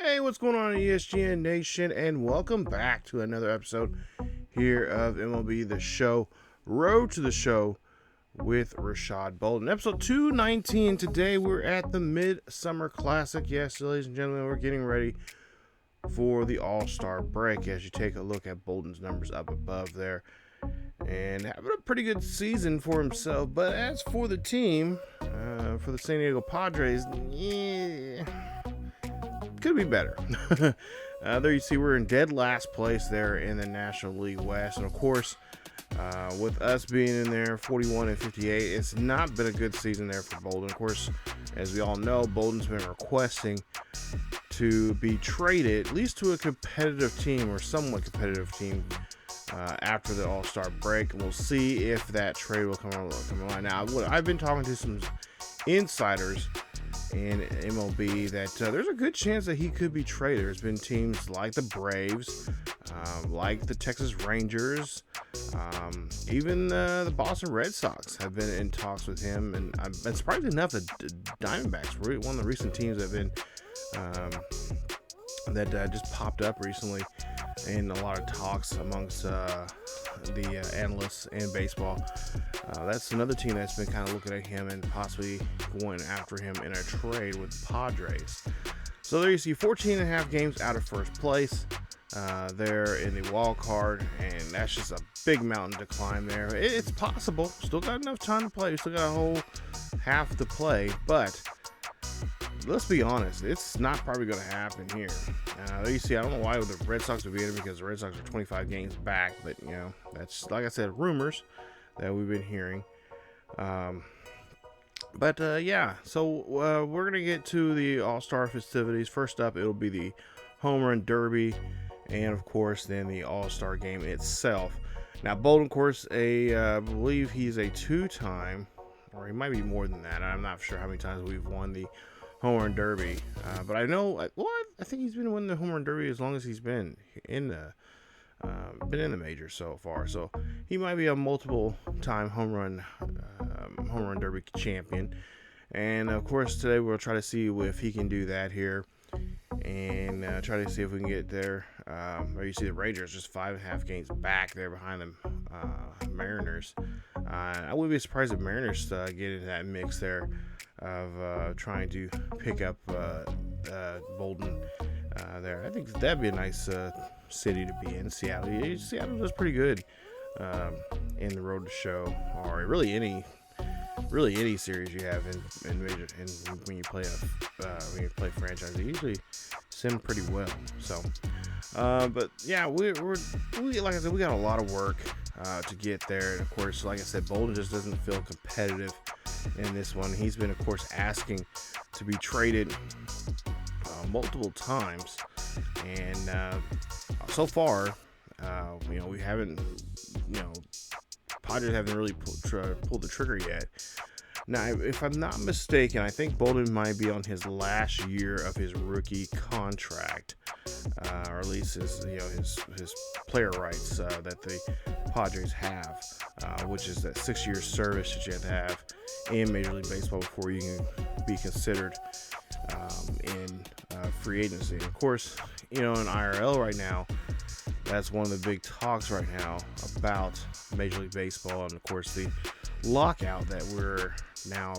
Hey, what's going on, ESGN Nation, and welcome back to another episode here of MLB The Show, Road to the Show with Rashad Bolden. Episode 219. Today we're at the Midsummer Classic. Yes, ladies and gentlemen, we're getting ready for the All-Star break as you take a look at Bolden's numbers up above there. And having a pretty good season for himself. But as for the team, for the San Diego Padres, could be better. There you see we're in dead last place there in the National League West. And of course, with us being in there 41 and 58, it's not been a good season there for Bolden. Of course, as we all know, Bolden's been requesting to be traded at least to a competitive team or somewhat competitive team after the All-Star break. We'll see if that trade will come along. Now, I've been talking to some insiders in MLB that there's a good chance that he could be traded. There's been teams like the Braves, like the Texas Rangers, even the Boston Red Sox have been in talks with him. And surprisingly enough, the Diamondbacks were one of the recent teams that have been that just popped up recently in a lot of talks amongst the analysts in baseball. That's another team that's been kind of looking at him and possibly going after him in a trade with the Padres. So there you see 14 and a half games out of first place there in the wild card, and that's just a big mountain to climb there. It's possible. Still got enough time to play. Still got a whole half to play, but let's be honest, it's not probably going to happen here. There you see, I don't know why the Red Sox would be in it, because the Red Sox are 25 games back, but you know, that's, like I said, rumors that we've been hearing. Yeah, so we're going to get to the All-Star festivities. First up, it'll be the Home Run Derby, and of course, then the All-Star game itself. Now, Bolden, of course, I believe he's a two-time, or he might be more than that. I'm not sure how many times we've won the Home Run Derby, but I know, I think he's been winning the Home Run Derby as long as he's been in the major so far. So he might be a multiple-time Home Run Derby champion. And of course, today we'll try to see if he can do that here, and try to see if we can get there. Where you see the Rangers just 5.5 games back there behind the Mariners. I wouldn't be surprised if Mariners get into that mix there of trying to pick up Bolden there. I think that'd be a nice city to be in, Seattle. Seattle does pretty good in the Road to Show, or really any series you have in major, and when you play franchise, they usually send pretty well. So, but yeah, we like I said, we got a lot of work to get there, and of course, like I said, Bolden just doesn't feel competitive in this one. He's been, of course, asking to be traded multiple times, and so far, we haven't, Padres haven't really pulled the trigger yet. Now, if I'm not mistaken, I think Bolden might be on his last year of his rookie contract, or at least his player rights that the Padres have, which is that 6-year service that you have to have in Major League Baseball before you can be considered in free agency. Of course, in IRL right now, that's one of the big talks right now about Major League Baseball, and of course the lockout that we're now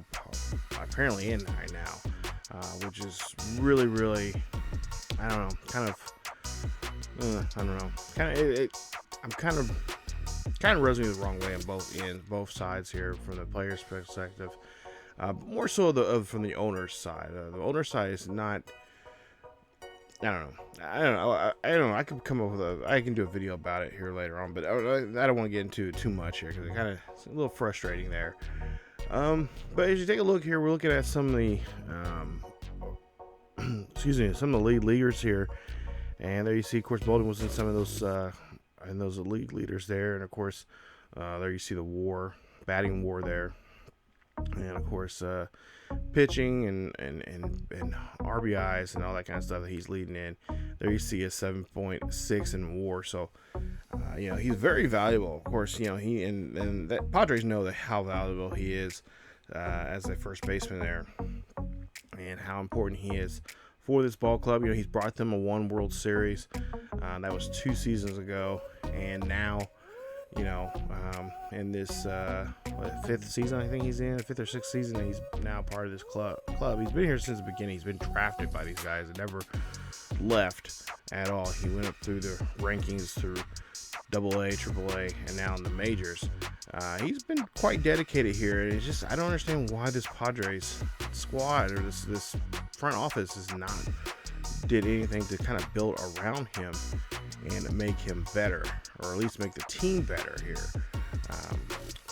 apparently in right now, which is really, really, I don't know, kind of rubs me the wrong way on both sides here from the player's perspective, more so from the owner's side. The owner's side is not. I don't know. I could come up with I can do a video about it here later on, but I don't want to get into it too much here because it's a little frustrating there. But as you take a look here, we're looking at some of the some of the lead leaguers here, and there you see, of course, Bolden was in some of those elite leaders there, and of course, there you see the batting war there, and of course, pitching and RBIs and all that kind of stuff that he's leading in. There you see a 7.6 in WAR. So, he's very valuable. Of course, he and that Padres know how valuable he is as a first baseman there, and how important he is for this ball club. You know, he's brought them a one World Series. That was 2 seasons ago, and now, you know, in this 5th season, I think he's in, 5th or 6th season, he's now part of this club. He's been here since the beginning. He's been drafted by these guys and never left at all. He went up through the rankings through AA, AAA, and now in the majors. He's been quite dedicated here, and it's just, I don't understand why this Padres squad or this front office has not did anything to kind of build around him and make him better, or at least make the team better here.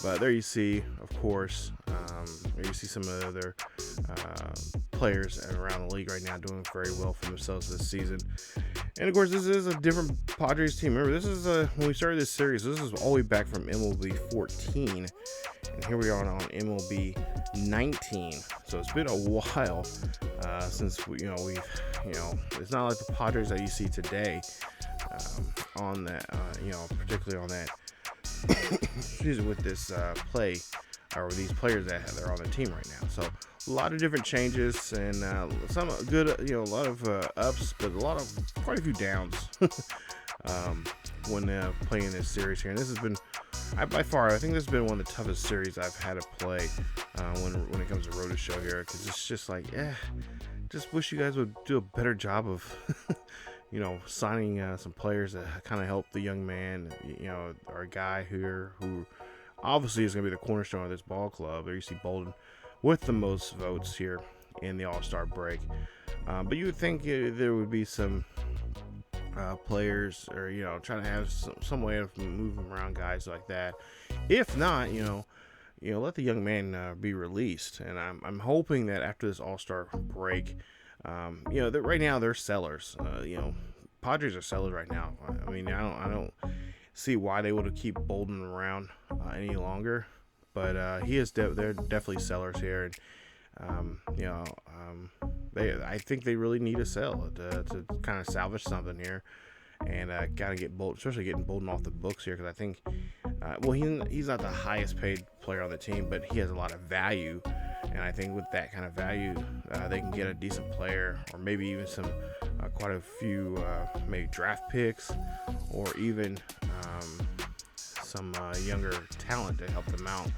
But there you see, of course, there you see some of the other players around the league right now doing very well for themselves this season. And of course, this is a different Padres team. Remember, this is when we started this series, this is all the way back from MLB 14, and here we are on MLB 19. So it's been a while since it's not like the Padres that you see today on that, particularly on that. Excuse me, with this play, or these players that they're on the team right now. So a lot of different changes, and some good, a lot of ups, but quite a few downs when playing this series here. And this has been, by far, I think this has been one of the toughest series I've had to play when it comes to Road to Show here, because it's just like, just wish you guys would do a better job of signing some players that kind of help the young man, or a guy who obviously is going to be the cornerstone of this ball club. There you see Bolden with the most votes here in the All-Star break. But you would think there would be some players, or trying to have some way of moving around guys like that. If not, let the young man be released. And I'm hoping that after this All-Star break, that right now they're sellers. Padres are sellers right now. I mean, I don't see why they would keep Bolden around any longer, but they're definitely sellers here, and I think they really need to sell to kind of salvage something here, and gotta get Bolden, especially getting Bolden off the books here, because I think he's not the highest paid player on the team, but he has a lot of value. And I think with that kind of value, they can get a decent player, or maybe even some quite a few maybe draft picks, or even some younger talent to help them out.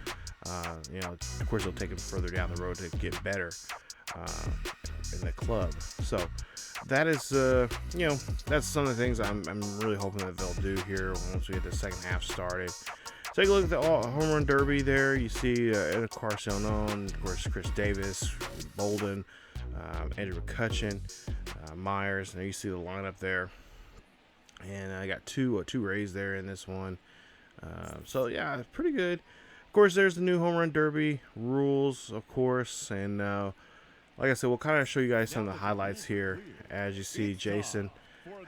Of course, they'll take them further down the road to get better in the club. So that is, that's some of the things I'm really hoping that they'll do here once we get the second half started. Take a look at the home run derby there. You see Ed Carcione, of course, Chris Davis, Bolden, Andrew McCutcheon, Myers. Now you see the lineup there. And I got two Rays there in this one. So, yeah, pretty good. Of course, there's the new home run derby rules, of course. And like I said, we'll kind of show you guys some of the highlights here. As you see, Jason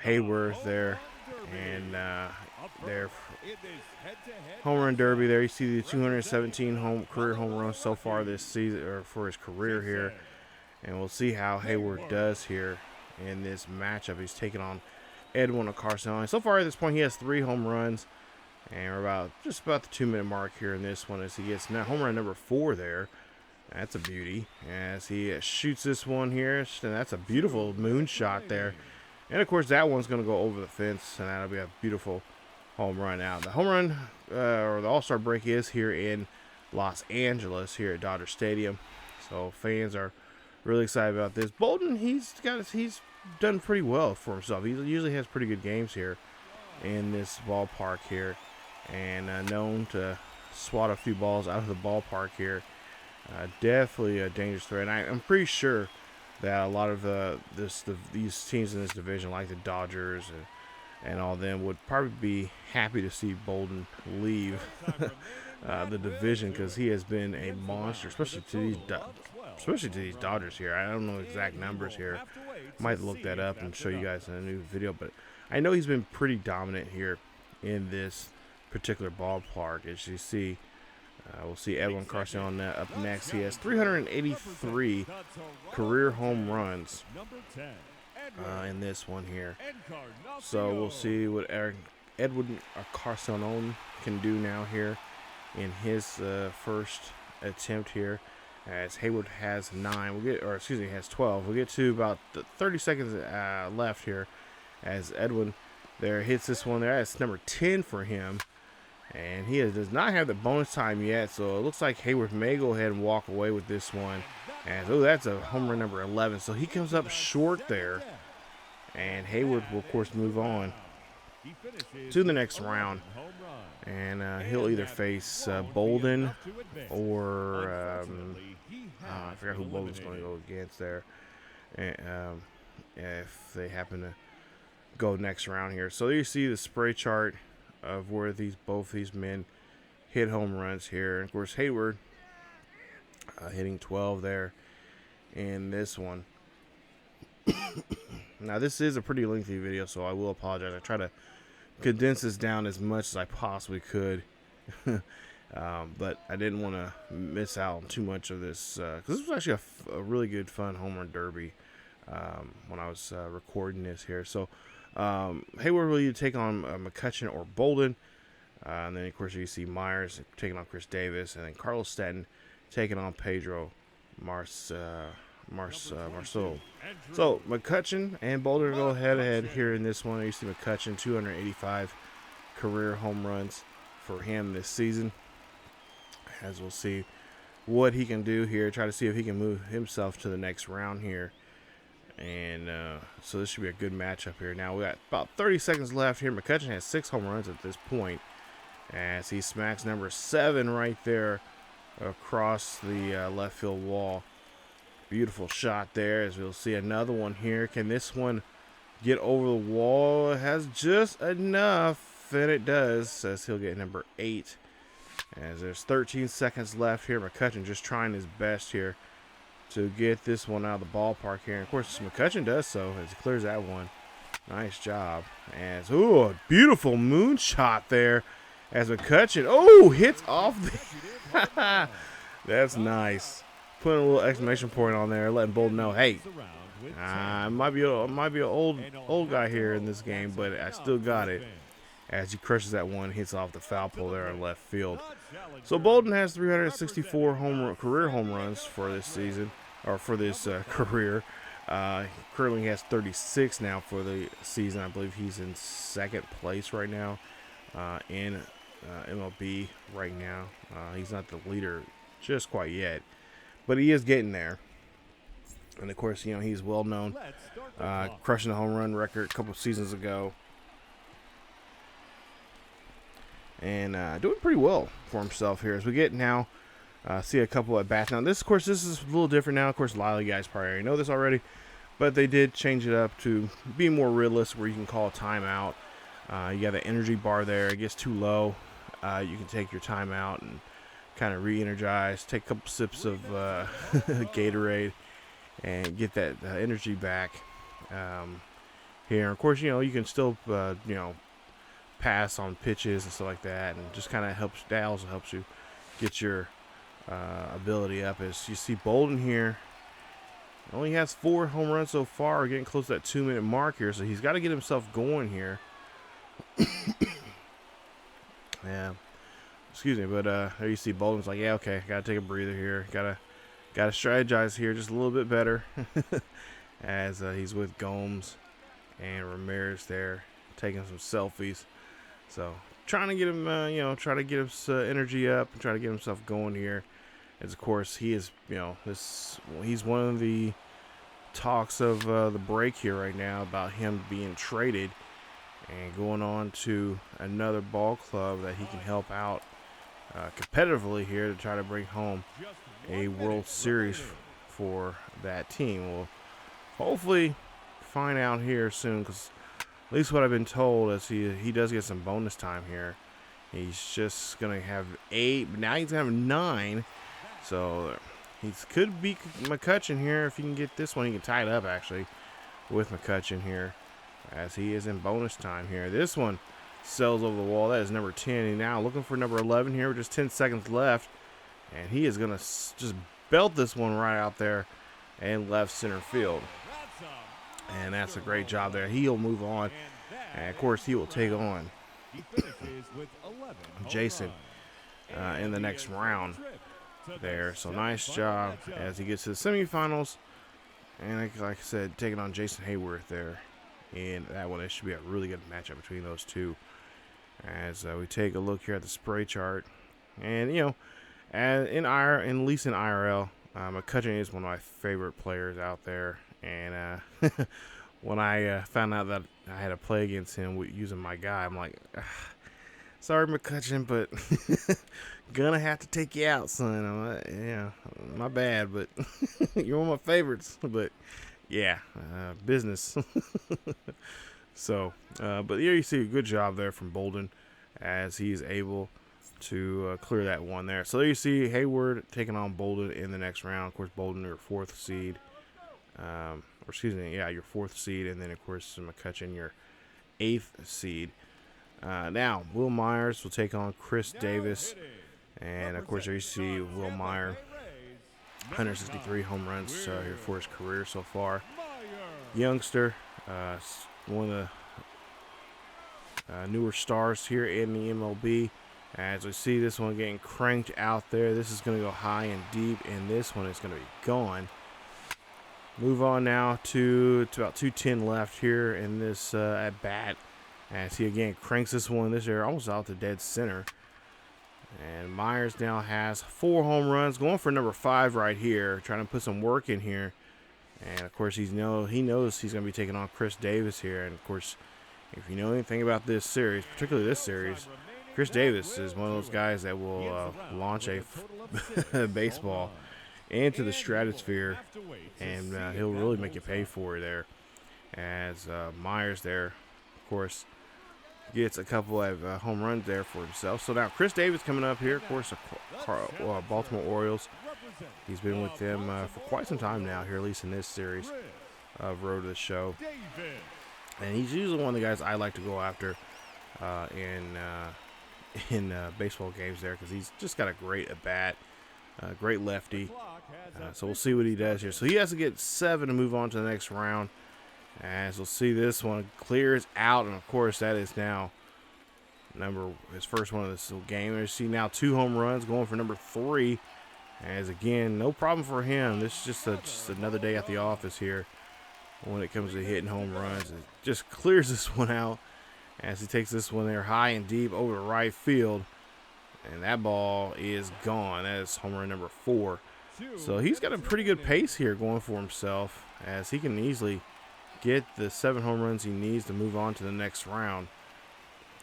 Hayworth there. And their home run derby there. You see the 217 career home runs so far this season, or for his career here. And we'll see how Hayward does here in this matchup. He's taking on Edwin Carcione. So far at this point, he has 3 home runs. And we're just about the 2-minute mark here in this one, as he gets now home run number 4 there. That's a beauty. As he shoots this one here, and that's a beautiful moonshot there. And of course, that one's going to go over the fence, and that'll be a beautiful home run out. The home run, or the All-Star break, is here in Los Angeles, here at Dodger Stadium. So fans are really excited about this. Bolden, he's done pretty well for himself. He usually has pretty good games here in this ballpark here, and known to swat a few balls out of the ballpark here. Definitely a dangerous threat. And I'm pretty sure that a lot of these teams in this division, like the Dodgers and all them, would probably be happy to see Bolden leave the division, because he has been a monster, especially to these Dodgers here. I don't know exact numbers here. Might look that up and show you guys in a new video, but I know he's been pretty dominant here in this particular ballpark. As you see, we'll see Edwin Carcione up next. He has 383 career home runs in this one here. So we'll see what Edwin Carcione can do now here in his first attempt here as Hayward has 9. We'll get, or excuse me, has 12. We'll get to about 30 seconds left here as Edwin there hits this one there. That's number 10 for him. And he does not have the bonus time yet, so it looks like Hayward may go ahead and walk away with this one. And oh, that's a home run number 11. So he comes up short there. And Hayward will, of course, move on to the next round. And he'll either face Bolden or I forgot who Bolden's going to go against there. And, if they happen to go next round here. So there you see the spray chart of where both these men hit home runs here. And of course, Hayward hitting 12 there in this one. Now, this is a pretty lengthy video, so I will apologize. I try to condense this down as much as I possibly could. But I didn't want to miss out on too much of this, because this was actually a really good, fun home run derby when I was recording this here. So Hayward will either take on McCutchen or Bolden. And then, of course, you see Myers taking on Chris Davis. And then Carlos Stanton taking on Pedro Marcelo. So McCutchen and Bolden go head-to-head here in this one. You see McCutchen, 285 career home runs for him this season. As we'll see what he can do here. Try to see if he can move himself to the next round here. And so this should be a good matchup here. Now we got about 30 seconds left here. McCutchen has 6 home runs at this point, as he smacks number 7 right there across the left field wall. Beautiful shot there, as we'll see another one here. Can this one get over the wall? It has just enough, and it does, as he'll get number 8. As there's 13 seconds left here. McCutchen just trying his best here to get this one out of the ballpark here. And of course, McCutchen does so as he clears that one. Nice job. As, ooh, a beautiful moonshot there as McCutchen, hits off the that's nice. Putting a little exclamation point on there, letting Bolden know, hey, I might be an old guy here in this game, but I still got it. As he crushes that one, hits off the foul pole there in left field. So Bolden has 364 career home runs for this season, or for this career. Currently has 36 now for the season. I believe he's in 2nd place right now in MLB right now. He's not the leader just quite yet, but he is getting there. And of course, he's well known, crushing the home run record a couple of seasons ago. And doing pretty well for himself here as we get now see a couple at bats. Now this is a little different now. Of course, a lot of you guys probably already know this already, but they did change it up to be more realistic, where you can call a timeout. You got the energy bar there. It gets too low, you can take your timeout and kind of re-energize, take a couple sips of Gatorade and get that energy back here. Of course, you can still pass on pitches and stuff like that, and just kind of also helps you get your ability up. As you see, Bolden here only has 4 home runs so far, getting close to that 2-minute mark here, so he's got to get himself going here. Yeah, excuse me, but there you see Bolden's like, yeah, okay, gotta take a breather here, gotta strategize here just a little bit better. As he's with Gomes and Ramirez there taking some selfies. So trying to get him, try to get his energy up and try to get himself going here. As of course he is, he's one of the talks of the break here right now about him being traded and going on to another ball club that he can help out competitively here to try to bring home a World Series for that team. We'll hopefully find out here soon, because at least what I've been told is he does get some bonus time here. He's just going to have 8, but now he's going to have 9. So he could beat McCutchen here. If he can get this one, he can tie it up actually with McCutchen here, as he is in bonus time here. This one sails over the wall. That is number 10. And now looking for number 11 here with just 10 seconds left. And he is going to just belt this one right out there and left center field. And that's a great job there. He'll move on. And, of course, he will take on Jason in the next round. there. So nice job as he gets to the semifinals. And like I said, taking on Jason Hayworth there. And that one, it should be a really good matchup between those two. As we take a look here at the spray chart. And, you know, at least in IRL, McCutcheon is one of my favorite players out there. And when I found out that I had to play against him using my guy, I'm like, sorry, McCutcheon, but gonna have to take you out, son. I'm like, yeah, my bad, but you're one of my favorites. But yeah, business. So, but here you see a good job there from Bolden as he's able to clear that one there. So there you see Hayward taking on Bolden in the next round. Of course, Bolden, your 4th seed. Or excuse me, yeah, your 4th seed. And then, of course, McCutcheon, your 8th seed. Now, Will Myers will take on Chris Davis. And, of course, there you see Will Myers, 163 home runs here for his career so far. Youngster, one of the newer stars here in the MLB. As we see this one getting cranked out there, this is going to go high and deep, and this one is going to be gone. Move on now to about 2:10 left here in this at bat. As he again cranks this one this year almost out to dead center. And Myers now has 4 home runs, going for number 5 right here, trying to put some work in here. And of course he knows he's going to be taking on Chris Davis here. And of course, if you know anything about this series, particularly this series, Chris Davis is one of those guys that will launch a baseball into the stratosphere, and he'll really make you pay for it there. As Myers there, of course, gets a couple of home runs there for himself. So now Chris Davis coming up here, of course, Baltimore Orioles. He's been with them for quite some time now here, at least in this series of Road to the Show. And he's usually one of the guys I like to go after in baseball games there, because he's just got a great at-bat, great lefty. So we'll see what he does here. So he has to get 7 to move on to the next round. As we'll see, this one clears out, and of course that is now his first one of this game. There's see now 2 home runs going for number 3. As again, no problem for him. This is just another day at the office here when it comes to hitting home runs. It just clears this one out as he takes this one there high and deep over to right field, and that ball is gone. That is home run number 4. So he's got a pretty good pace here going for himself, as he can easily get the 7 home runs he needs to move on to the next round.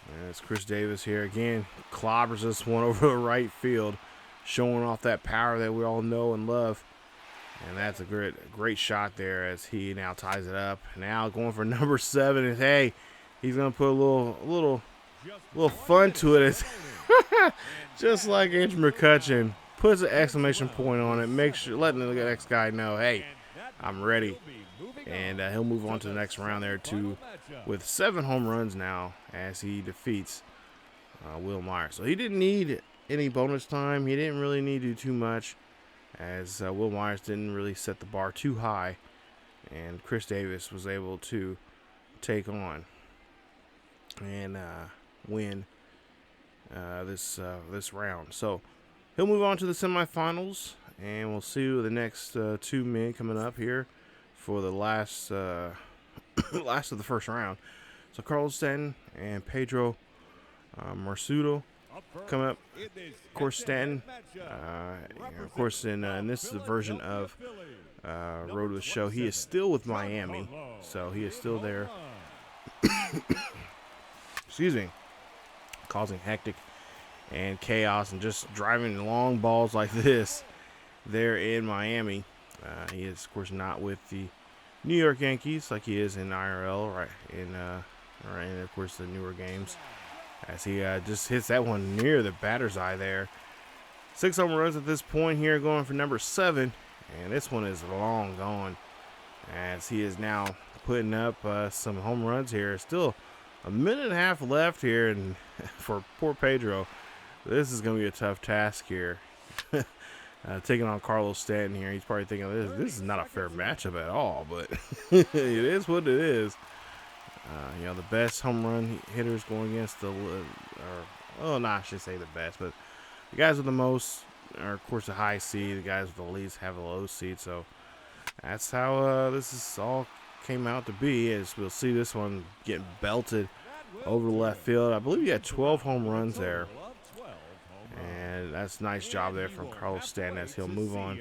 And it's Chris Davis here again, clobbers this one over to right field, showing off that power that we all know and love. And that's a great shot there as he now ties it up. Now going for number 7 is, hey, he's gonna put a little fun to it. Just like Andrew McCutcheon puts an exclamation point on it, make sure letting the next guy know, hey, I'm ready. And he'll move on to the next round there too, with 7 home runs now as he defeats Will Myers. So he didn't need any bonus time. He didn't really need to do too much, as Will Myers didn't really set the bar too high, and Chris Davis was able to take on and win this round. So he'll move on to the semifinals, and we'll see the next 2 men coming up here for the last last of the first round. So Carlos Stanton and Pedro Marsudo coming up. Of course, Stanton, of course, in this version of Road to the Show, he is still with Miami, so he is still there. Excuse me, causing hectic and chaos and just driving long balls like this there in Miami. He is, of course, not with the New York Yankees like he is in IRL, right? In of course, the newer games. As he just hits that one near the batter's eye there. 6 home runs at this point here, going for number 7. And this one is long gone, as he is now putting up some home runs here. Still a minute and a half left here, and for poor Pedro, this is going to be a tough task here. Taking on Carlos Stanton here. He's probably thinking, this is not a fair matchup at all, but it is what it is. You know, the best home run hitters going against I should say the best, but the guys with the most or of course, the high seed. The guys with the least have a low seed. So that's how this is all came out to be. As we'll see this one getting belted over the left field. I believe he had 12 home runs there. And that's a nice job there from Carlos Stanton as he'll move on.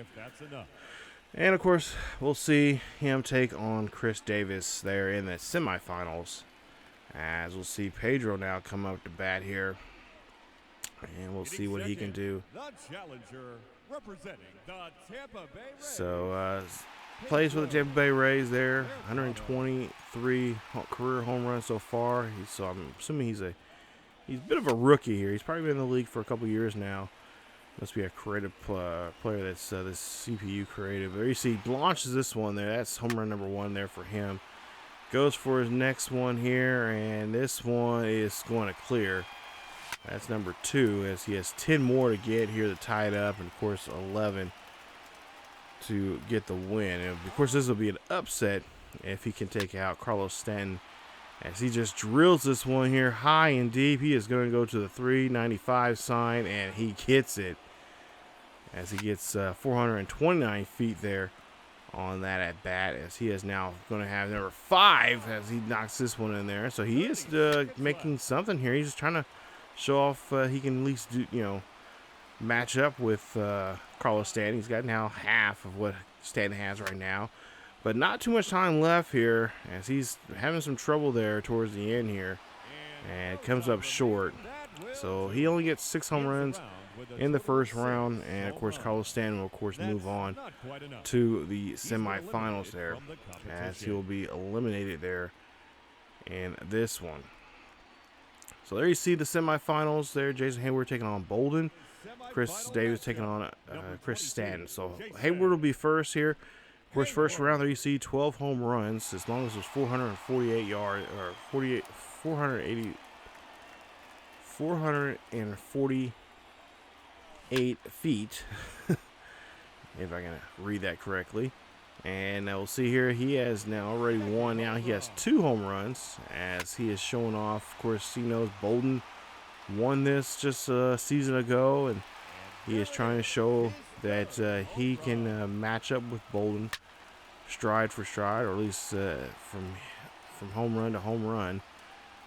And, of course, we'll see him take on Chris Davis there in the semifinals. As we'll see Pedro now come up to bat here. And we'll see what he can do. So, plays for the Tampa Bay Rays there. 123 career home runs so far. So I'm assuming he's a bit of a rookie here. He's probably been in the league for a couple years now. Must be a creative player that's this CPU creative. There you see launches this one there. That's home run number 1 there for him. Goes for his next one here, and this one is going to clear. That's number 2 as he has 10 more to get here to tie it up, and of course 11 to get the win. And of course this will be an upset if he can take out Carlos Stanton as he just drills this one here high and deep. He is going to go to the 395 sign, and he hits it as he gets 429 feet there on that at bat, as he is now going to have number 5 as he knocks this one in there. So he is making something here. He's just trying to show off he can at least do, match up with Carlos Stanton. He's got now half of what Stanton has right now, but not too much time left here as he's having some trouble there towards the end here, and it comes up short. So he only gets 6 home runs in the first round, and of course Carlos Stanton will of course move on to the semifinals there as he will be eliminated there in this one. So there you see the semifinals there. Jason Hayward taking on Bolden. Chris Davis taking on Chris Stanton. So Hayward will be first here. Of course, first round there you see 12 home runs as long as it was 448 yards, or 448 feet, if I can read that correctly. And we'll see here, he has now already won. Now he has 2 home runs as he is showing off. Of course, he knows Bolden won this just a season ago, and he is trying to show that he can match up with Bolden stride for stride, or at least from home run to home run.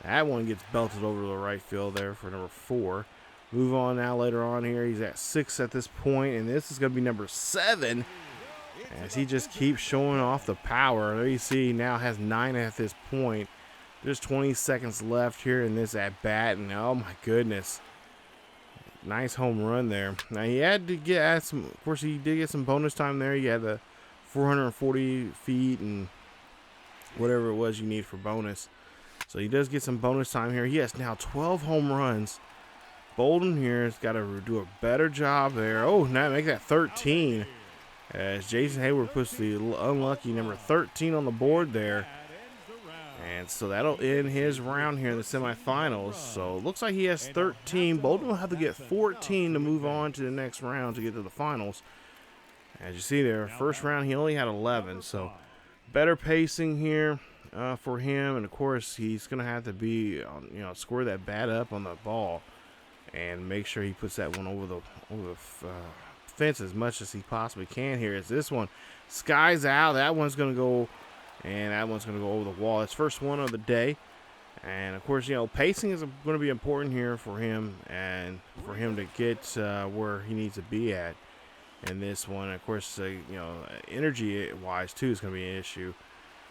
That one gets belted over to the right field there for number 4. Move on now later on here. He's at 6 at this point, and this is going to be number 7 as he just keeps showing off the power. There you see he now has 9 at this point. There's 20 seconds left here in this at bat, and oh my goodness, nice home run there. Now he had to get some, of course he did get some bonus time there. He had the 440 feet and whatever it was you need for bonus. So he does get some bonus time here. He has now 12 home runs. Bolden here has got to do a better job there. Oh, now make that 13. As Jason Hayward puts the unlucky number 13 on the board there. And so that'll end his round here in the semifinals. So it looks like he has 13. Bolden will have to get 14 to move on to the next round to get to the finals. As you see there, first round he only had 11. So better pacing here for him. And of course he's going to have to be, square that bat up on the ball and make sure he puts that one over the fence as much as he possibly can here. As this one skies out, that one's going to go, and that one's going to go over the wall. It's first one of the day, and of course pacing is going to be important here for him, and for him to get where he needs to be at in this one. Of course energy wise too is going to be an issue,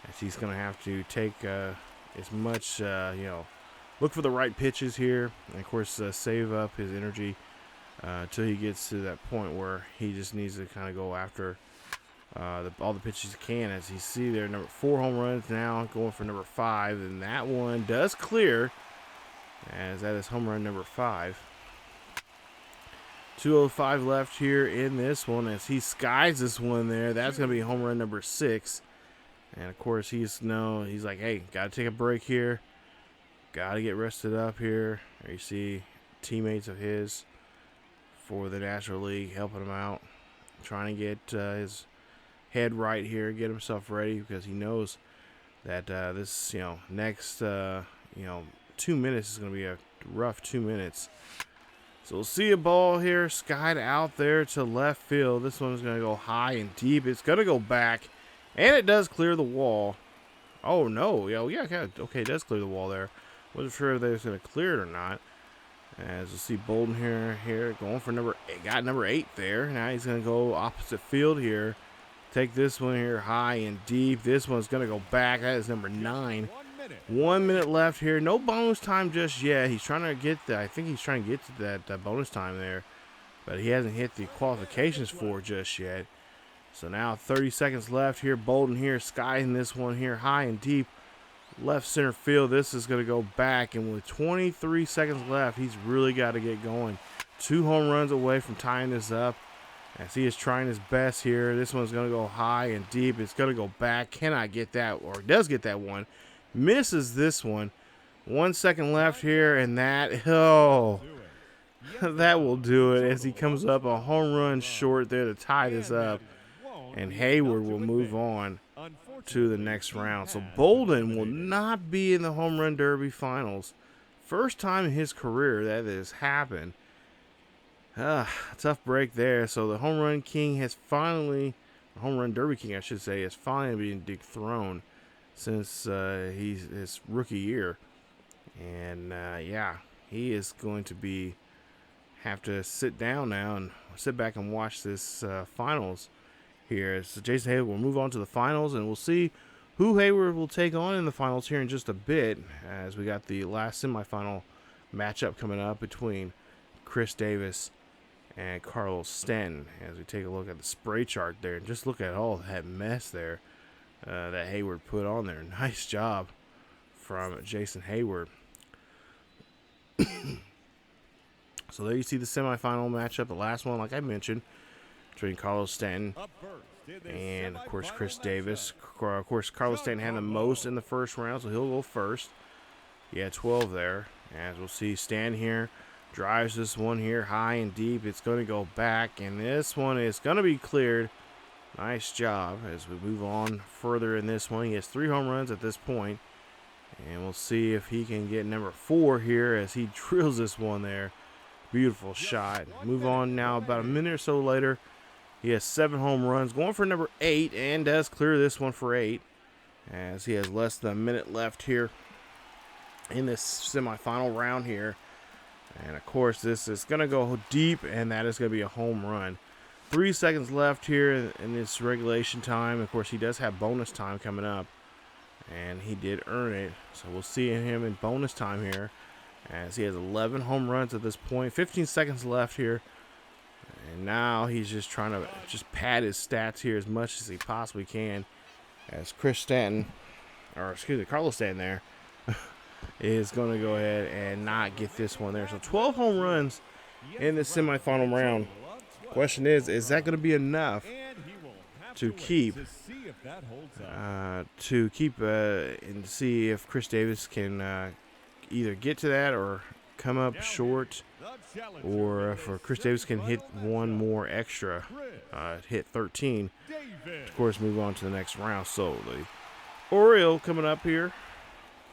as he's going to have to take as much look for the right pitches here, and of course save up his energy until he gets to that point where he just needs to kind of go after all the pitches he can. As you see there, number 4 home runs now, going for number 5, and that one does clear, as that is home run number 5. 2:05 left here in this one as he skies this one there. That's going to be home run number 6. And of course he's like, hey, got to take a break here. Got to get rested up here. There you see teammates of his for the National League helping him out, trying to get his head right here, get himself ready, because he knows that this next 2 minutes is going to be a rough 2 minutes. So we'll see a ball here skied out there to left field. This one's going to go high and deep. It's going to go back, and it does clear the wall. Oh, no. Yeah, okay, it does clear the wall there. Wasn't sure if they was going to clear it or not. As you see Bolden here going for number 8. Got number 8 there. Now he's going to go opposite field here. Take this one here high and deep. This one's going to go back. That is number 9. 1 minute left here. No bonus time just yet. He's trying to get that. I think he's trying to get to that bonus time there. But he hasn't hit the qualifications for just yet. So now 30 seconds left here. Bolden here skying this one here high and deep. Left center field. This is going to go back. And with 23 seconds left, he's really got to get going. 2 home runs away from tying this up. As he is trying his best here. This one's going to go high and deep. It's going to go back. Cannot get that, or does get that one. Misses this one. 1 second left here, and that, oh, that will do it as he comes up a home run short there to tie this up. And Hayward will move on to the next round. So Bolden will not be in the home run derby finals. First time in his career that has happened. Tough break there. So the home run king has finally, the home run derby king I should say, has finally been dethroned since his rookie year. And yeah, he is going to have to sit down now and sit back and watch this finals here. So Jason Hayward will move on to the finals, and we'll see who Hayward will take on in the finals here in just a bit, as we got the last semifinal matchup coming up between Chris Davis and Carlos Stanton. As we take a look at the spray chart there, and just look at all that mess there that Hayward put on there. Nice job from Jason Hayward. So there you see the semifinal matchup, the last one, like I mentioned, between Carlos Stanton and, of course, Chris Davis. Of course, Carlos Stanton had the most in the first round, so he'll go first. He had 12 there. As we'll see, Stanton here drives this one here high and deep. It's going to go back, and this one is going to be cleared. Nice job as we move on further in this one. He has 3 home runs at this point, and we'll see if he can get number 4 here as he drills this one there. Beautiful shot. Move on now about a minute or so later. He has 7 home runs, going for number 8, and does clear this one for 8 as he has less than a minute left here in this semifinal round here. And of course, this is going to go deep, and that is going to be a home run. 3 seconds left here in this regulation time. Of course, he does have bonus time coming up, and he did earn it. So we'll see him in bonus time here as he has 11 home runs at this point. 15 seconds left here. And now he's just trying to pad his stats here as much as he possibly can, as Carlos Stanton there is going to go ahead and not get this one there. So 12 home runs in the semifinal round. Question is that going to be enough to keep and see if Chris Davis can either get to that or come up short, or if Chris Davis can hit one more extra, hit 13, of course, move on to the next round. So the Oriole coming up here,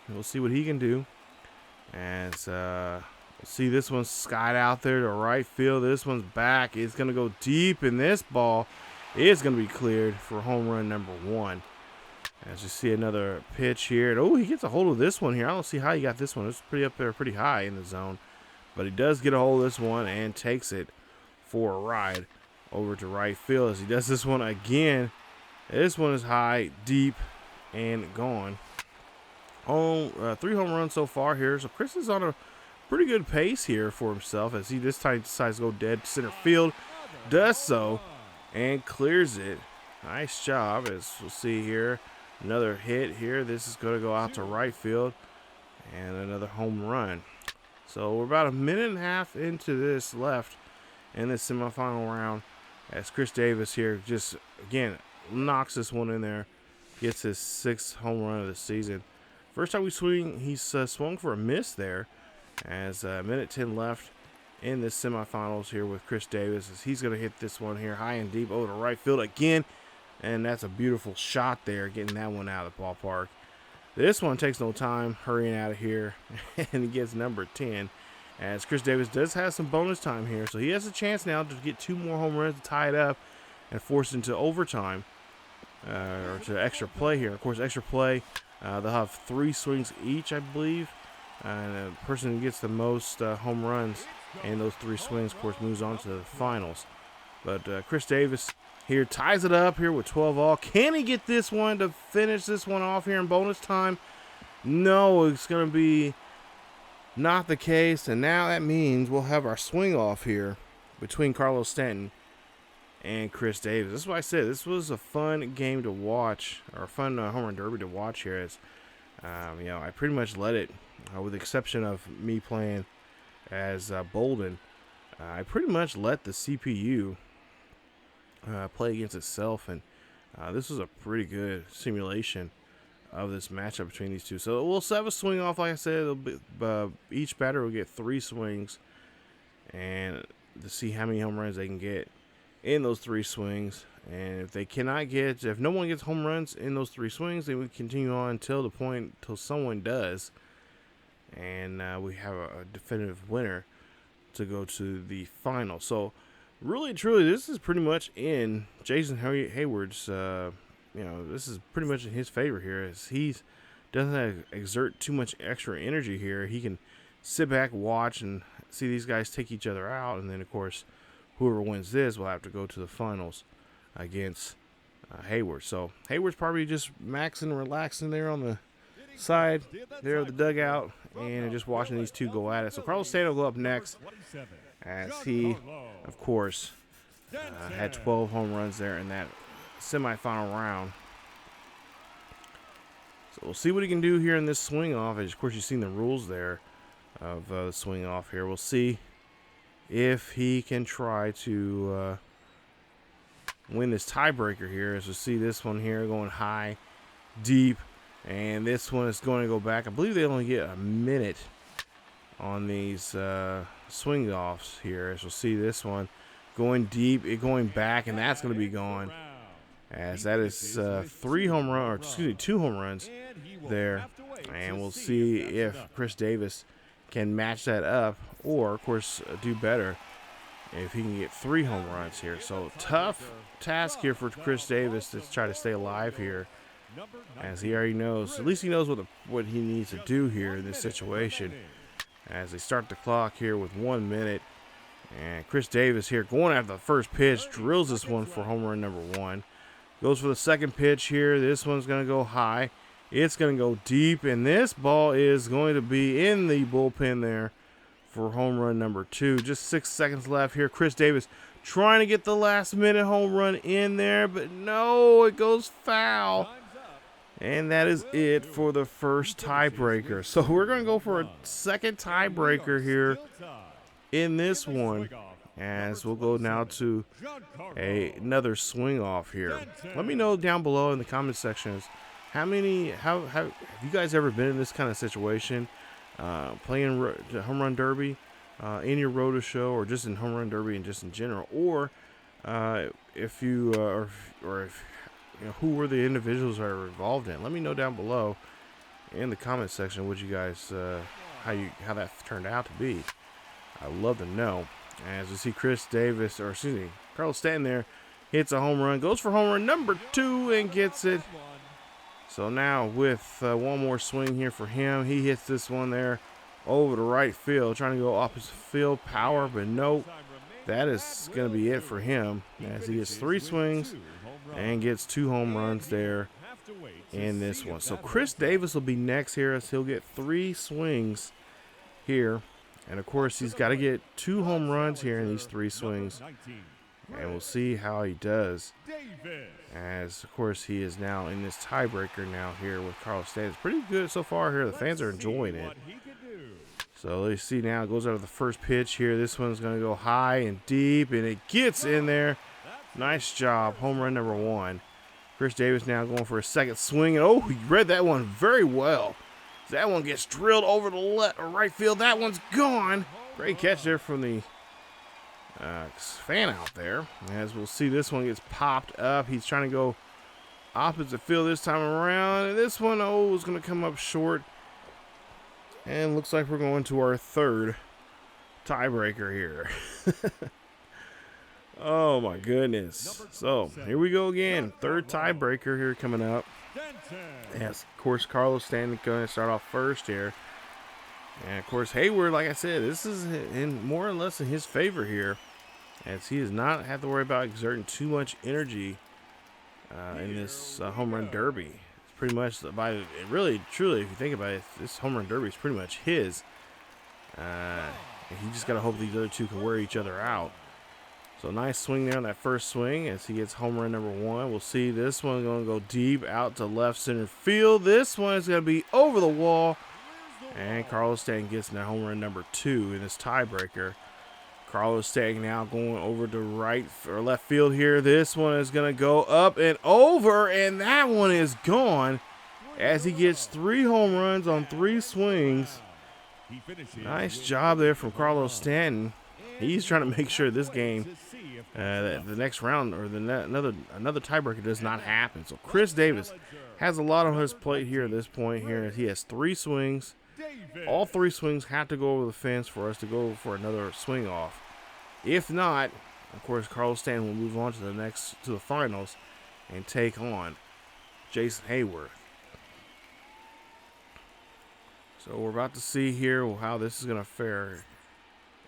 we'll see what he can do. As we'll see this one skied out there to right field. This one's back. It's going to go deep, and this ball is going to be cleared for home run number 1. As you see another pitch here. And, oh, he gets a hold of this one here. I don't see how he got this one. It's pretty up there, pretty high in the zone. But he does get a hold of this one and takes it for a ride over to right field as he does this one again. This one is high, deep, and gone. 3 home runs so far here. So Chris is on a pretty good pace here for himself as he this time decides to go dead center field. Does so and clears it. Nice job, as we'll see here. Another hit here. This is going to go out to right field. And another home run. So we're about a minute and a half into this left in this semifinal round, as Chris Davis here just, again, knocks this one in there. Gets his 6th home run of the season. First time we swing, he's swung for a miss there, as a minute 10 left in this semifinals here with Chris Davis, as he's going to hit this one here high and deep over to right field again. And that's a beautiful shot there, getting that one out of the ballpark. This one takes no time, hurrying out of here, and he gets number 10. as Chris Davis does have some bonus time here. So he has a chance now to get 2 more home runs to tie it up and force into overtime or to extra play here. Of course, extra play, they'll have 3 swings each, I believe. And the person who gets the most home runs in those 3 swings, of course, moves on to the finals. But Chris Davis here ties it up here with 12 all. Can he get this one to finish this one off here in bonus time? No, it's going to be not the case. And now that means we'll have our swing off here between Carlos Stanton and Chris Davis. That's why I said this was a fun game to watch, or a fun home run derby to watch here. As you know, I pretty much let it, with the exception of me playing as Bolden, I pretty much let the CPU play against itself, and this was a pretty good simulation of this matchup between these two. So we'll have a swing off, like I said. It'll be, each batter will get 3 swings, and to see how many home runs they can get in those 3 swings. And if they cannot get, if no one gets home runs in those 3 swings, then we continue on until the point, till someone does, and we have a definitive winner to go to the final. So really, truly, this is pretty much in Jason Hayward's, you know, this is pretty much in his favor here, as he doesn't have to exert too much extra energy here. He can sit back, watch, and see these guys take each other out, and then, of course, whoever wins this will have to go to the finals against Hayward. So Hayward's probably just maxing and relaxing there on the side there of the dugout and just watching these two go at it. So Carlos Stanton will go up next, as he, of course, had 12 home runs there in that semifinal round. So we'll see what he can do here in this swing off. Of course, you've seen the rules there of the swing off here. We'll see if he can try to win this tiebreaker here. As we see this one here going high, deep, and this one is going to go back. I believe they only get a minute on these swing offs here. As we'll see this one going deep, it going back, and that's going to be gone. As that is 2 home runs there. And we'll see if Chris Davis can match that up, or, of course, do better if he can get 3 home runs here. So tough task here for Chris Davis to try to stay alive here, as he already knows, at least he knows what he needs to do here in this situation. As they start the clock here with 1 minute, and Chris Davis here going after the first pitch, drills this one for home run number 1. Goes for the second pitch here. This one's going to go high. It's going to go deep, and this ball is going to be in the bullpen there for home run number 2. Just 6 seconds left here. Chris Davis trying to get the last minute home run in there, but no, it goes foul. And that is it for the first tiebreaker. So we're going to go for a second tiebreaker here in this one, as we'll go now to another swing off here. Let me know down below in the comment sections how have you guys ever been in this kind of situation, playing home run derby in your roto show, or just in home run derby and just in general, or if you or if you know, who were the individuals that are involved in. Let me know down below in the comment section what you guys how that turned out to be. I'd love to know. As we see Chris Davis, or excuse me, Carlos Stanton there, hits a home run, goes for home run number 2 and gets it. So now with one more swing here for him, he hits this one there over the right field, trying to go opposite field power, but nope, that is going to be it for him, as he gets 3 swings and gets 2 home runs there in this one. So Chris Davis will be next here, as he'll get 3 swings here. And, of course, he's got to get 2 home runs here in these 3 swings. And we'll see how he does. As, of course, he is now in this tiebreaker now here with Carlos Stanton. It's pretty good so far here. The fans are enjoying it. So let's see now. It goes out of the first pitch here. This one's going to go high and deep, and it gets in there. Nice job. Home run number 1. Chris Davis now going for a second swing. And, oh, he read that one very well. That one gets drilled over the right field. That one's gone. Great catch there from the fan out there. As we'll see, this one gets popped up. He's trying to go opposite field this time around. And this one, oh, is going to come up short. And looks like we're going to our third tiebreaker here. Oh my goodness. So here we go again. Third tiebreaker here coming up. Yes, of course, Carlos Stanton going to start off first here. And of course, Hayward, like I said, this is in more or less in his favor here, as he does not have to worry about exerting too much energy in this home run derby. It's pretty much really, truly, if you think about it, this home run derby is pretty much his. He just got to hope these other two can wear each other out. So nice swing there on that first swing as he gets home run number 1. We'll see this one going to go deep out to left center field. This one is going to be over the wall. And Carlos Stanton gets that home run number 2 in this tiebreaker. Carlos Stanton now going over to right or left field here. This one is going to go up and over, and that one is gone as he gets 3 home runs on 3 swings. Nice job there from Carlos Stanton. He's trying to make sure this game, the next round or another tiebreaker does not happen. So Chris Davis has a lot on his plate here at this point here. He has 3 swings. All 3 swings have to go over the fence for us to go for another swing off. If not, of course, Carlos Stanton will move on to the finals and take on Jason Hayward. So we're about to see here how this is going to fare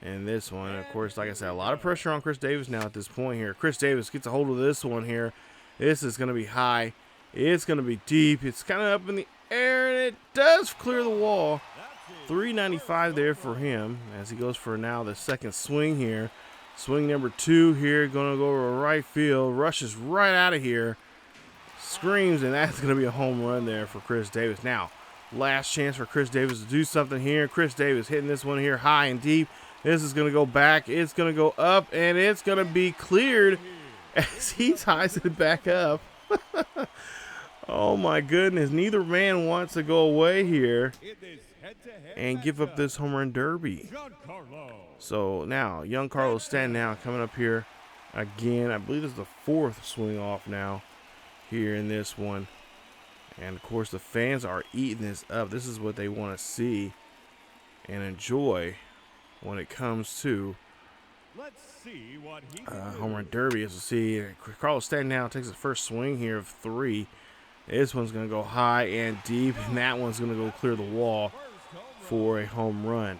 in this one. Of course, like I said, a lot of pressure on Chris Davis now at this point here. Chris Davis gets a hold of this one here. This is going to be high. It's going to be deep. It's kind of up in the air, and it does clear the wall. 395 there for him as he goes for now the second swing here. Swing number 2 here, going to go over right field. Rushes right out of here. Screams, and that's going to be a home run there for Chris Davis. Now, last chance for Chris Davis to do something here. Chris Davis hitting this one here high and deep. This is going to go back. It's going to go up, and it's going to be cleared as he ties it back up. Oh, my goodness. Neither man wants to go away here and give up this home run derby. So now, young Carlos Stanton now coming up here again. I believe this is the 4th swing off now here in this one. And, of course, the fans are eating this up. This is what they want to see and enjoy when it comes to home run derby. As we see, Carlos Stanton now takes the first swing here of 3. This one's going to go high and deep, and that one's going to go clear the wall for a home run.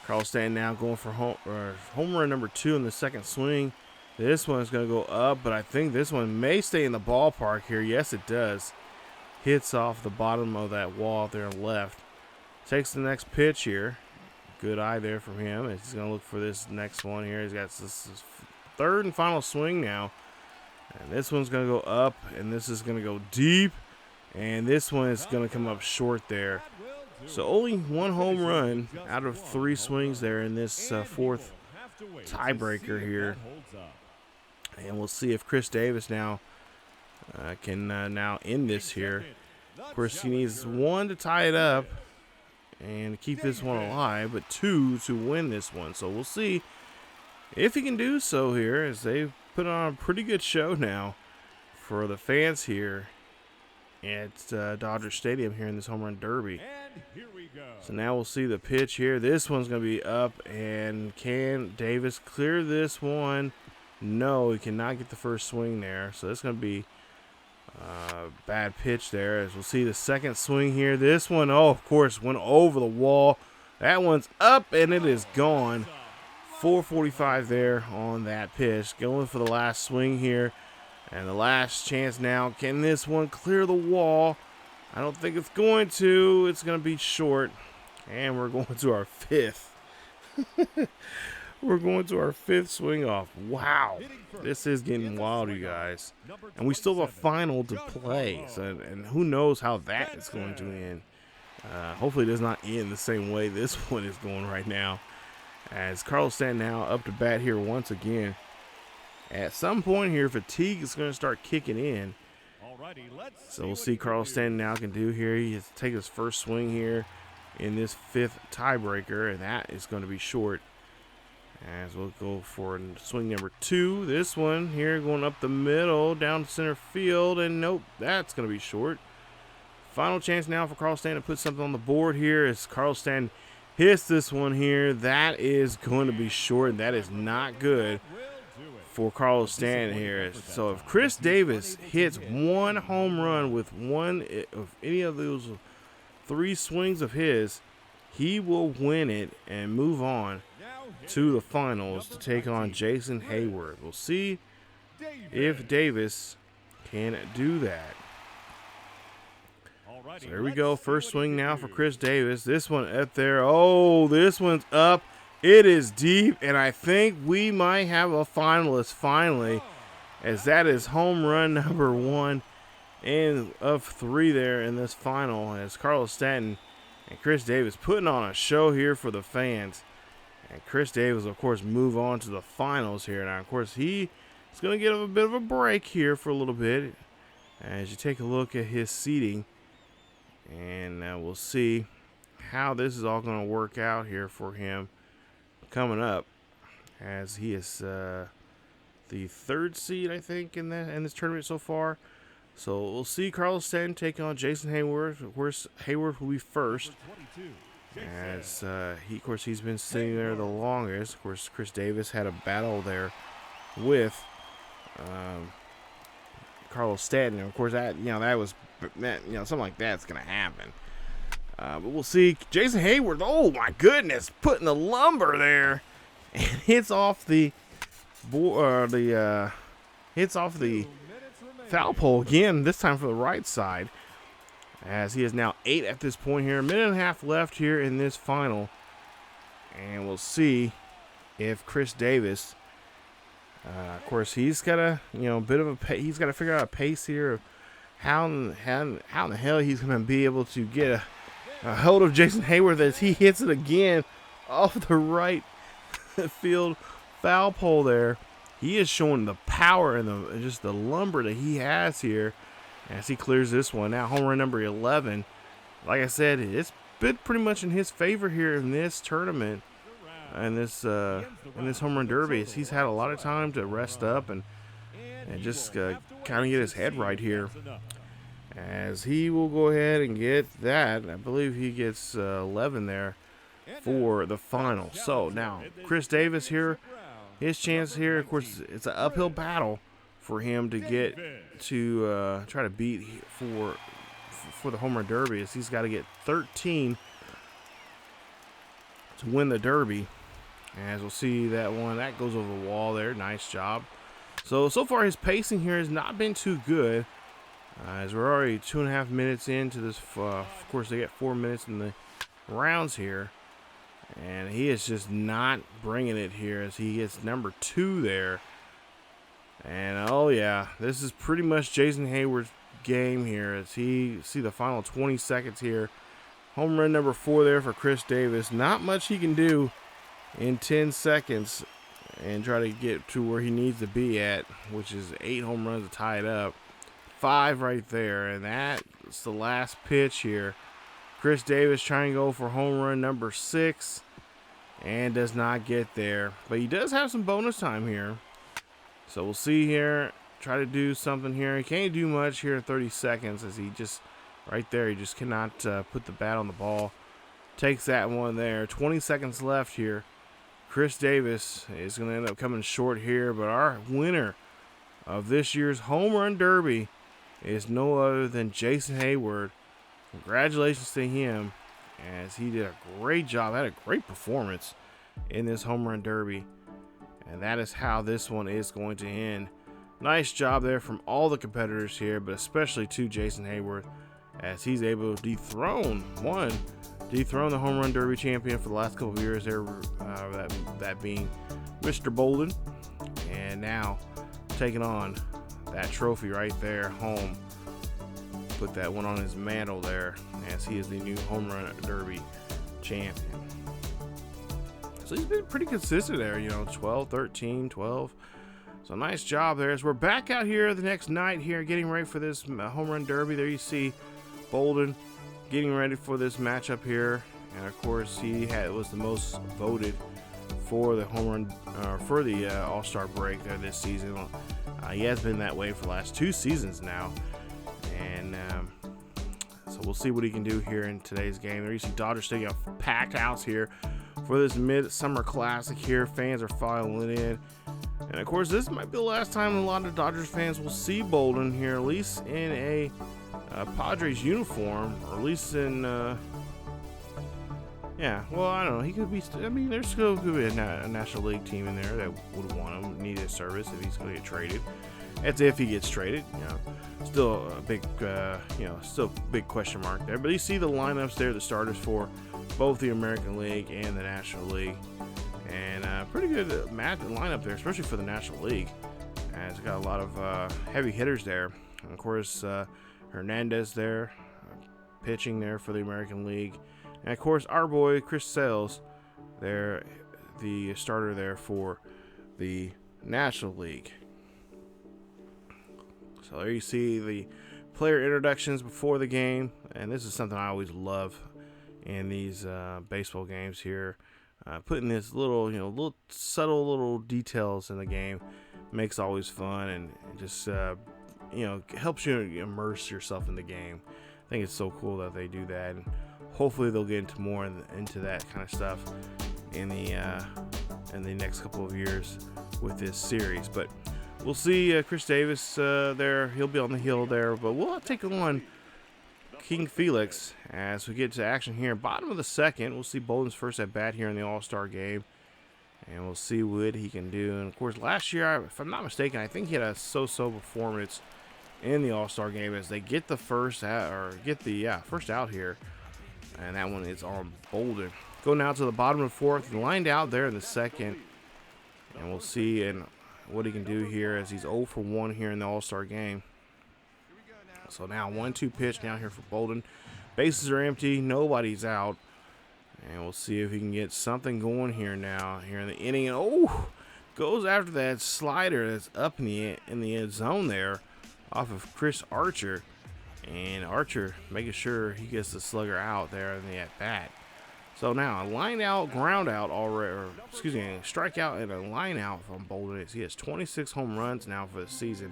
Carlos Stanton now going for home run number 2 in the second swing. This one is going to go up, but I think this one may stay in the ballpark here. Yes, it does. Hits off the bottom of that wall there left. Takes the next pitch here. Good eye there from him. He's going to look for this next one here. He's got this 3rd and final swing now. And this one's going to go up, and this is going to go deep. And this one is going to come up short there. So only 1 home run out of 3 swings there in this 4th tiebreaker here. And we'll see if Chris Davis now can now end this here. Of course, he needs 1 to tie it up and keep this one alive, but 2 to win this one. So we'll see if he can do so here, as they put on a pretty good show now for the fans here at Dodger Stadium here in this home run derby. So now we'll see the pitch here. This one's going to be up, and can Davis clear this one? No, he cannot get the first swing there. So it's going to be a bad pitch there. As we'll see the second swing here. This one, oh, of course, went over the wall. That one's up, and it is gone. 445 there on that pitch. Going for the last swing here. And the last chance now. Can this one clear the wall? I don't think it's going to. It's going to be short. And we're going to our 5th. We're going to our 5th swing off. Wow. This is getting wild, you guys. And we still have a final to play. So, and who knows how that is going to end. Hopefully it does not end the same way this one is going right now. As Carlos Stanton now up to bat here once again. At some point here, fatigue is going to start kicking in. So we'll see Carlos Stanton now can do here. He has to take his first swing here in this 5th tiebreaker, and that is going to be short. As we'll go for swing number 2. This one here going up the middle, down center field, and nope, that's going to be short. Final chance now for Carlos Stanton to put something on the board here as Carlos Stanton hits this one here. That is going to be short. That is not good for Carlos Stanton here. So if Chris Davis hits one home run with one of any of those 3 swings of his, he will win it and move on to the finals to take on Jason Hayward. We'll see if Davis can do that. So there we go. First swing now for Chris Davis. This one up there. Oh, this one's up. It is deep, and I think we might have a finalist finally, as that is home run number 1 and of 3 there in this final, as Carlos Stanton and Chris Davis putting on a show here for the fans. And Chris Davis, of course, move on to the finals here. Now, of course, he is going to get a bit of a break here for a little bit as you take a look at his seating. And we'll see how this is all going to work out here for him coming up, as he is the 3rd seed, I think, in this tournament so far. So we'll see Carlos Stanton take on Jason Hayward. Of course, Hayward will be first, as he's been sitting there the longest. Of course, Chris Davis had a battle there with Carlos Stanton. And of course, that was something like that's gonna happen. But we'll see. Jason Hayward, oh my goodness, putting the lumber there, and hits off the foul pole again, this time for the right side, as he is now 8 at this point here. 1.5 minutes left here in this final, and we'll see if Chris Davis, of course, he's got a bit of a he's got to figure out a pace here of how in the hell he's going to be able to get a hold of Jason Hayward as he hits it again off the right field foul pole there. He is showing the power and just the lumber that he has here as he clears this one. Now home run number 11. Like I said, it's been pretty much in his favor here in this tournament, and this home run derby. He's had a lot of time to rest up and just kind of get his head right here, as he will go ahead and get that. I believe he gets 11 there for the final. So now Chris Davis here, his chance here. Of course, it's an uphill battle for him to get to try to beat for the home run derby, as he's got to get 13 to win the derby. As we'll see, that one that goes over the wall there. Nice job. So far his pacing here has not been too good, as we're already 2.5 minutes into this. Of course, they get 4 minutes in the rounds here, and he is just not bringing it here, as he gets number 2 there. And oh yeah, this is pretty much Jason Hayward's game here, as he see the final 20 seconds here. Home run number 4 there for Chris Davis. Not much he can do in 10 seconds and try to get to where he needs to be at, which is 8 home runs to tie it up. 5 right there, and that's the last pitch here. Chris Davis trying to go for home run number 6 and does not get there, but he does have some bonus time here. So we'll see here, try to do something here. He can't do much here in 30 seconds, as he just right there, he just cannot put the bat on the ball. Takes that one there. 20 seconds left here. Chris Davis is going to end up coming short here, but our winner of this year's home run derby is no other than Jason Hayward. Congratulations to him, as he did a great job, had a great performance in this home run derby. And that is how this one is going to end. Nice job there from all the competitors here, but especially to Jason Hayward, as he's able to dethrone the home run derby champion for the last couple of years there, that being Mr. Bolden, and now taking on that trophy right there home. Put that one on his mantle there, as he is the new home run derby champion. So he's been pretty consistent there, 12, 13, 12. So nice job there. As we're back out here the next night here, getting ready for this home run derby. There you see Bolden getting ready for this matchup here, and of course he was the most voted for the home run for the All-Star break there this season. He has been that way for the last 2 seasons now, and so we'll see what he can do here in today's game. There you see Dodgers taking a packed house here for this Midsummer Classic here. Fans are filing in. And of course, this might be the last time a lot of Dodgers fans will see Bolden here, at least in a Padres uniform, or at least in, yeah, well, I don't know. He could be, I mean, there's still could be a National League team in there that would want him, need his service if he's going to get traded. That's if he gets traded, you know. Still a big, still a big question mark there. But you see the lineups there, the starters for both the American League and the National League. And pretty good lineup there, especially for the National League. And it's got a lot of heavy hitters there. And of course, Hernandez there, pitching there for the American League. And of course, our boy Chris Sales there, the starter there for the National League. So there you see the player introductions before the game. And this is something I always love in these baseball games here. Putting this little, little subtle little details in the game makes always fun, and just, helps you immerse yourself in the game. I think it's so cool that they do that, and hopefully they'll get into more into that kind of stuff in the next couple of years with this series. But we'll see Chris Davis there. He'll be on the hill there, but we'll take on King Felix as we get to action here. Bottom of the second, we'll see Bolden's first at bat here in the All-Star game, and we'll see what he can do. And of course, last year, if I'm not mistaken, I think he had a so-so performance in the All-Star game as they get the first out, first out here, and that one is on Bolden. Go now to the bottom of the fourth, lined out there in the second, and we'll see what he can do here as he's 0 for 1 here in the All-Star game. So now 1-2 pitch down here for Bolden. Bases are empty, nobody's out, and we'll see if he can get something going here now here in the inning. And goes after that slider that's up in the end zone there off of Chris Archer, and Archer making sure he gets the slugger out there in the at bat. So now a line out, ground out already, or excuse me, a strikeout and a line out from Bolden. He has 26 home runs now for the season.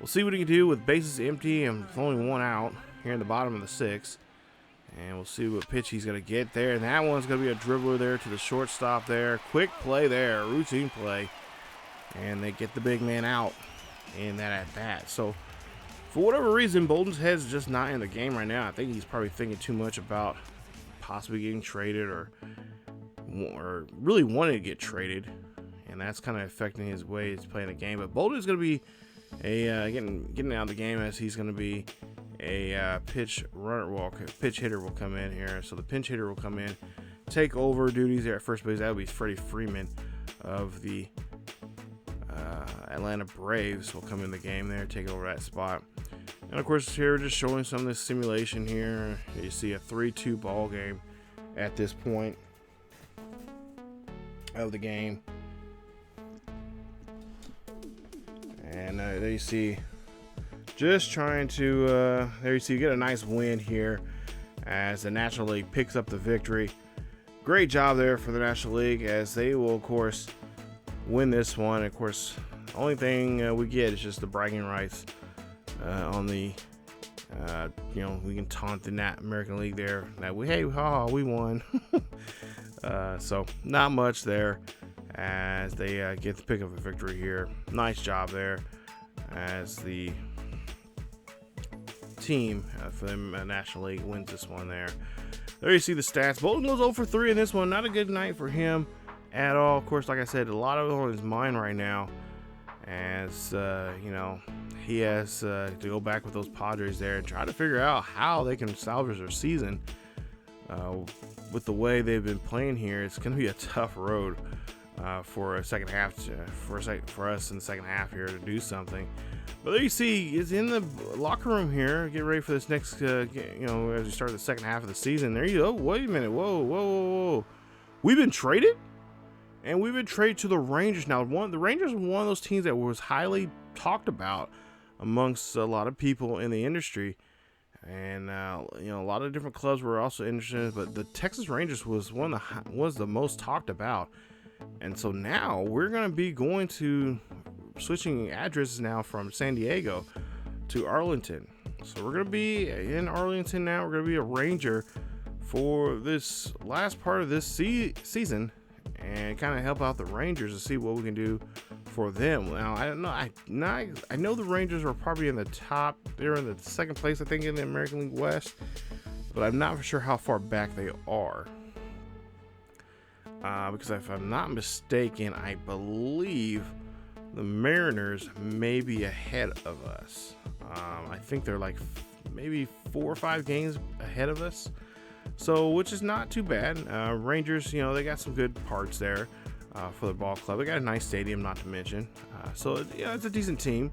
We'll see what he can do with bases empty and only one out here in the bottom of the sixth. And we'll see what pitch he's going to get there. And that one's going to be a dribbler there to the shortstop there. Quick play there, routine play. And they get the big man out in that at-bat. So, for whatever reason, Bolden's head's just not in the game right now. I think he's probably thinking too much about possibly getting traded or really wanting to get traded. And that's kind of affecting his way he's playing the game. But Bolden's going to be getting out of the game as he's going to be a pitch hitter will come in here. So the pinch hitter will come in, take over duties there at first base. That would be Freddie Freeman of the Atlanta Braves will come in the game there, take over that spot. And of course, here we're just showing some of this simulation here. You see a 3-2 ball game at this point of the game. And there you see, just trying to, there you see, you get a nice win here as the National League picks up the victory. Great job there for the National League as they will, of course, win this one. Of course, the only thing we get is just the bragging rights on the, we can taunt the American League there. That we won. So not much there as they get the pick up a victory here. Nice job there as the team for the National League wins this one there. There you see the stats. Bolden goes 0 for 3 in this one. Not a good night for him at all. Of course, like I said, a lot of it on his mind right now as, he has to go back with those Padres there and try to figure out how they can salvage their season. With the way they've been playing here, it's going to be a tough road for a second half for us in the second half here to do something. But there you see, is in the locker room here. Get ready for this next, as we start the second half of the season. There you go. Wait a minute. Whoa. We've been traded, and we've been traded to the Rangers. Now, the Rangers were one of those teams that was highly talked about amongst a lot of people in the industry. And a lot of different clubs were also interested, but the Texas Rangers was the most talked about. And so now we're going to be switching addresses now from San Diego to Arlington. So we're going to be in Arlington now. We're going to be a Ranger for this last part of this season and kind of help out the Rangers to see what we can do for them. Now, I don't know. I know the Rangers are probably in the top. They're in the second place, I think, in the American League West. But I'm not for sure how far back they are. Because if I'm not mistaken, I believe the Mariners may be ahead of us. I think they're like maybe 4 or 5 games ahead of us. So, which is not too bad. Rangers, you know, they got some good parts there for the ball club. They got a nice stadium, not to mention. So, yeah, it's a decent team.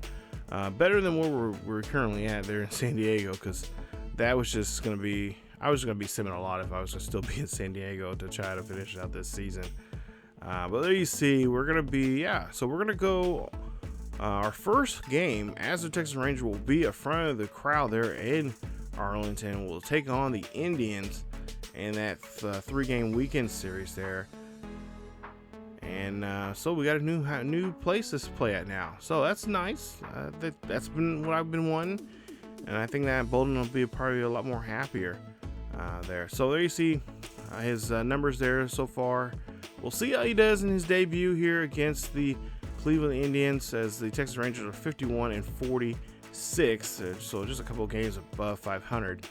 Better than where we're currently at there in San Diego, because that was just going to be, I was going to be simming a lot if I was going to still be in San Diego to try to finish out this season. But there you see, we're going to be, yeah, so we're going to go, our first game as the Texas Rangers will be in front of the crowd there in Arlington. We'll take on the Indians in that 3-game weekend series there. And so we got a new place to play at now. So that's nice. That's been what I've been wanting. And I think that Bolden will be probably a lot more happier there. So there you see his numbers there so far. We'll see how he does in his debut here against the Cleveland Indians, as the Texas Rangers are 51-46. So just a couple of games above 500.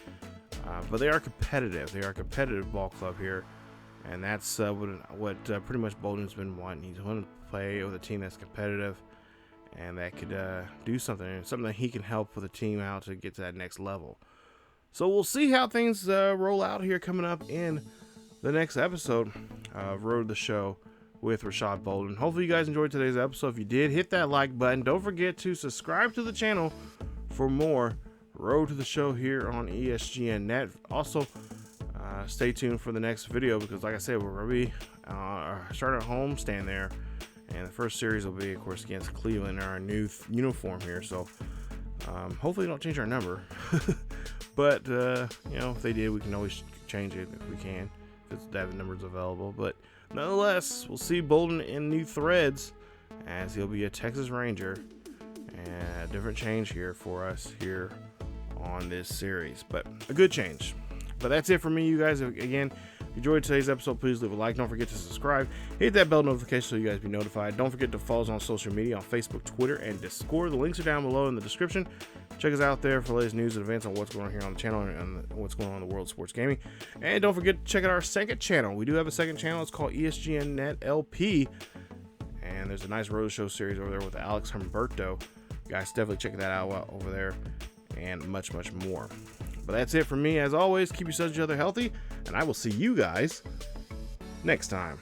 But they are competitive. They are a competitive ball club here. And that's what pretty much Bolden's been wanting. He's wanting to play with a team that's competitive and that could do something that he can help with a team out to get to that next level. So we'll see how things roll out here coming up in the next episode of Road to the Show with Rashad Bolden. Hopefully you guys enjoyed today's episode. If you did, hit that like button. Don't forget to subscribe to the channel for more Road to the Show here on ESGNet. Also, stay tuned for the next video, because like I said, we're going to be starting a home stand there, and the first series will be, of course, against Cleveland in our new uniform here. So hopefully they don't change our number. But you know, if they did, we can always change it if we can, if the number's available. But nonetheless, we'll see Bolden in new threads, as he'll be a Texas Ranger, and a different change here for us here on this series, but a good change. But that's it for me, you guys. Again, if you enjoyed today's episode, please leave a like. Don't forget to subscribe. Hit that bell notification so you guys be notified. Don't forget to follow us on social media on Facebook, Twitter, and Discord. The links are down below in the description. Check us out there for the latest news and events on what's going on here on the channel and what's going on in the world of sports gaming. And don't forget to check out our second channel. We do have a second channel. It's called ESGNet LP. And there's a nice road show series over there with Alex Humberto. You guys definitely check that out over there, and much, much more. But that's it for me. As always, keep yourselves each other healthy, and I will see you guys next time.